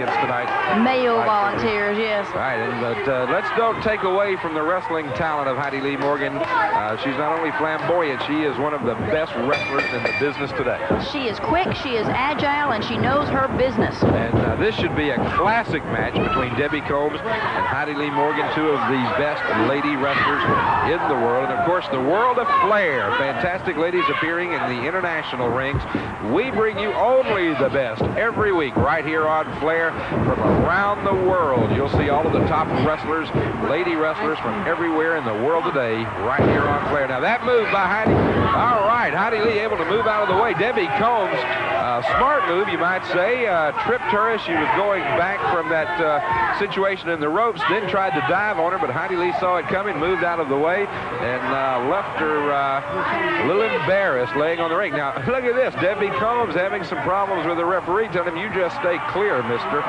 tonight. Male volunteers, yes. All right, but let's don't take away from the wrestling talent of Heidi Lee Morgan. She's not only flamboyant, she is one of the best wrestlers in the business today. She is quick, she is agile, and she knows her business. And this should be a classic match between Debbie Combs and Heidi Lee Morgan, two of the best lady wrestlers in the world. And, of course, the world of Flair. Fantastic ladies appearing in the international rings. We bring you only the best every week right here on Flair from around the world. You'll see all of the top wrestlers, lady wrestlers from everywhere in the world today right here on Flair. Now, that move by Heidi. All right, Heidi Lee able to move out of the way. Debbie Combs, smart move, you might say, tripped her as she was going back from that situation in the ropes, then tried to dive on her, but Heidi Lee saw it coming, moved out of the way, and left her a little embarrassed laying on the ring. Now, look at this. Debbie Combs having some problems with the referee, telling him, you just stay clear, mister.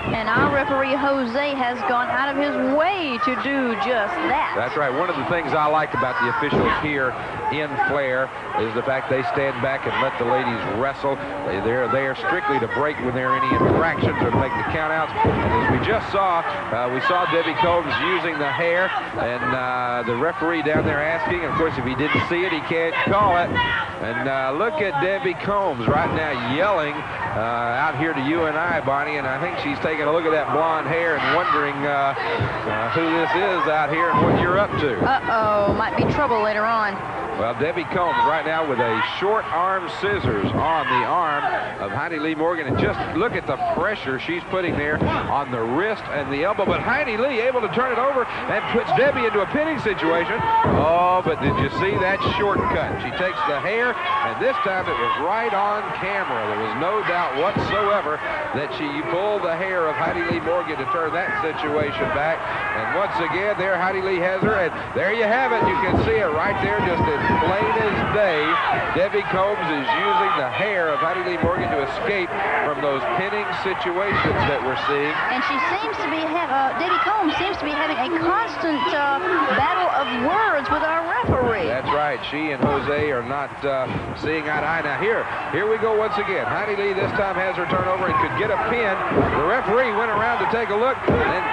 And our referee, Jose, has gone out of his way to do just that. That's right. One of the things I like about the officials here in Flair is the fact they stand back and let the ladies wrestle. They're there strictly to break when there are any infractions or make the countouts. And as we just saw, we saw Debbie Combs using the hair, and the referee down there asking. Of course, if he didn't see it, he can't call it. And look at Debbie Combs right now yelling out here to you and I, Bonnie, and I think she's taking a look at that blonde hair and wondering who this is out here and what you're up to. Uh-oh, might be trouble later on. Well, Debbie Combs right now with a short arm scissors on the arm of Heidi Lee Morgan. And just look at the pressure she's putting there on the wrist and the elbow. But Heidi Lee able to turn it over and puts Debbie into a pinning situation. Oh, but did you see that shortcut? She takes the hair, and this time it was right on camera. There was no doubt whatsoever that she pulled the hair of Heidi Lee Morgan to turn that situation back. And once again, there Heidi Lee has her. And there you have it. You can see it right there just as plain as day. Debbie Combs is using the hair of Heidi Lee Morgan to escape from those pinning situations that we're seeing. And she seems to be Debbie Combs seems to be having a constant battle of words with our referee. That's right. She and Jose are not seeing eye to eye. Now here we go once again. Heidi Lee this time has her turnover and could get a pin. The referee went around to take a look and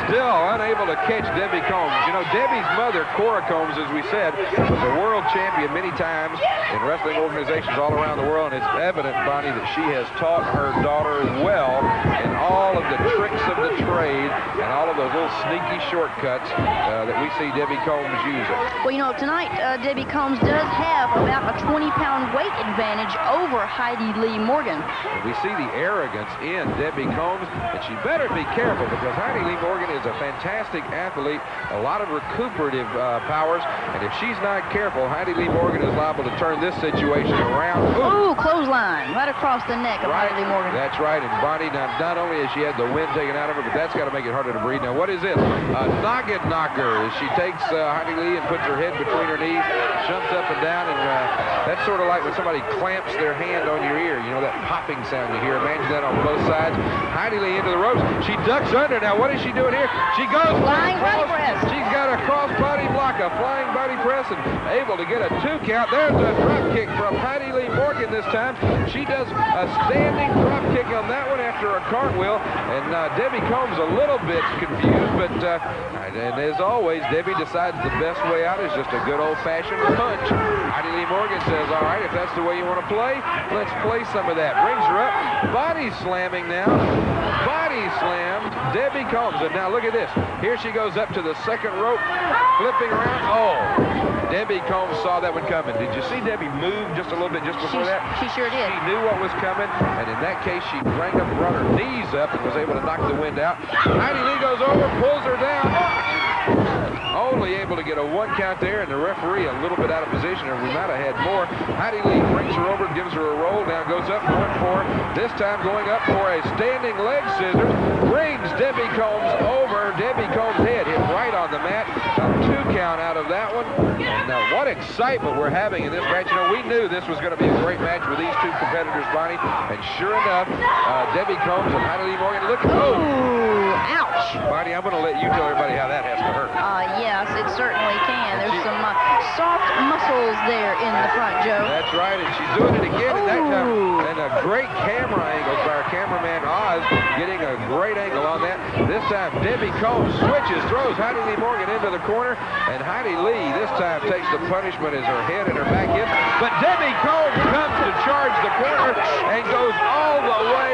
still unable to catch Debbie Combs. You know, Debbie's mother, Cora Combs, as we said, was a world champion many times in wrestling organizations all around the world, and it's evident, Bonnie, that she has taught her daughter well in all of the tricks of the trade and all of those little sneaky shortcuts that we see Debbie Combs using. Well, you know, tonight Debbie Combs does have about a 20-pound weight advantage over Heidi Lee Morgan. We see the arrogance in Debbie Combs, and she better be careful because Heidi Lee Morgan is a fantastic athlete, a lot of recuperative powers, and if she's not careful, Heidi Lee Morgan is liable to turn this situation around. Ooh, clothesline right across the neck of Heidi Lee Morgan. That's right, and Bonnie, not only has she had the wind taken out of her, but that's got to make it harder to breathe. Now, what is this? A noggin knocker. She takes Heidi Lee and puts her head between her knees, jumps up and down, and that's sort of like when somebody clamps their hand on your ear. You know, that popping sound you hear. Imagine that on both sides. Heidi Lee into the ropes. She ducks under. Now, what is she doing here? She goes flying body press. She's got a cross body block, a flying body press, and able to get a 2 count. There's a drop kick from Heidi Lee Morgan this time. She does a standing drop kick on that one after a cartwheel, and Debbie Combs a little bit confused, but and as always, Debbie decides the best way out is just a good old-fashioned punch. Heidi Lee Morgan says, all right, if that's the way you want to play, let's play some of that. Brings her up, body slamming now. Body slammed Debbie Combs, and now look at this. Here she goes up to the second rope, flipping around. Oh, Debbie Combs saw that one coming. Did you see Debbie move just a little bit just before that? She sure did. She knew what was coming, and in that case, she brought her knees up and was able to knock the wind out. Heidi Lee goes over, pulls her down. Only able to get a 1 count there, and the referee a little bit out of position, or we might have had more. Heidi Lee brings her over, gives her a roll, now goes up, going for, this time going up for a standing leg scissors, brings Debbie Combs over. Debbie Combs' head hit right on the mat. A 2 count out of that one. And what excitement we're having in this match. You know, we knew this was going to be a great match with these two competitors, Bonnie, and sure enough, Debbie Combs and Heidi Lee Morgan, look, oh! Ouch! Bonnie, I'm going to let you tell everybody how that has to hurt. Yes, it certainly can. There's some soft muscles there in the front, Joe. That's right, and she's doing it again at that time. And a great camera angle by our cameraman getting a great angle on that. This time, Debbie Combs switches, throws Heidi Lee Morgan into the corner, and Heidi Lee this time takes the punishment as her head and her back hits. But Debbie Combs comes to charge the corner and goes all the way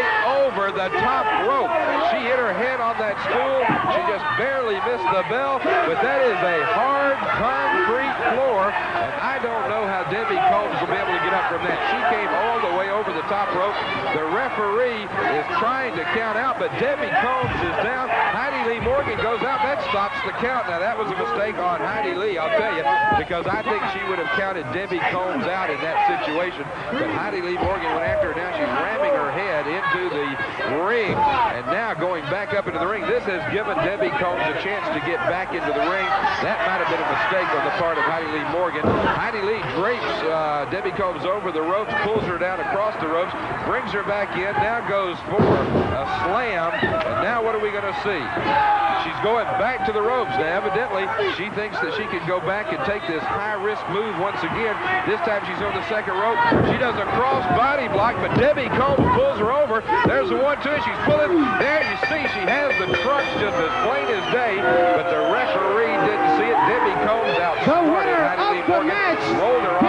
over the top rope. She hit her head on that stool. She just barely missed the bell, but that is a hard concrete floor, and I don't know how Debbie Combs will be able to get up from that. She came all the way over the top rope. The referee is trying to count out, but Debbie Combs is down. Heidi Lee Morgan goes out. That stops the count. Now, that was a mistake on Heidi Lee, I'll tell you, because I think she would have counted Debbie Combs out in that situation. But Heidi Lee Morgan went after her. Now she's ramming her head into the ring, and now going back up into the ring. This has given Debbie Combs a chance to get back into the ring. That might have been a mistake on the part of Heidi Lee Morgan. Heidi Lee drapes Debbie Combs over the ropes, pulls her down across the ropes, brings her back in, now goes for a slam, and now what are we going to see? She's going back to the ropes. Now, evidently, she thinks that she can go back and take this high-risk move once again. This time she's on the second rope. She does a cross body block, but Debbie Combs pulls her over. There's the 1-2. She's pulling. There you see she has the crux just as plain as day, but the referee didn't see it. Debbie Combs out. The winner of the match, rolled her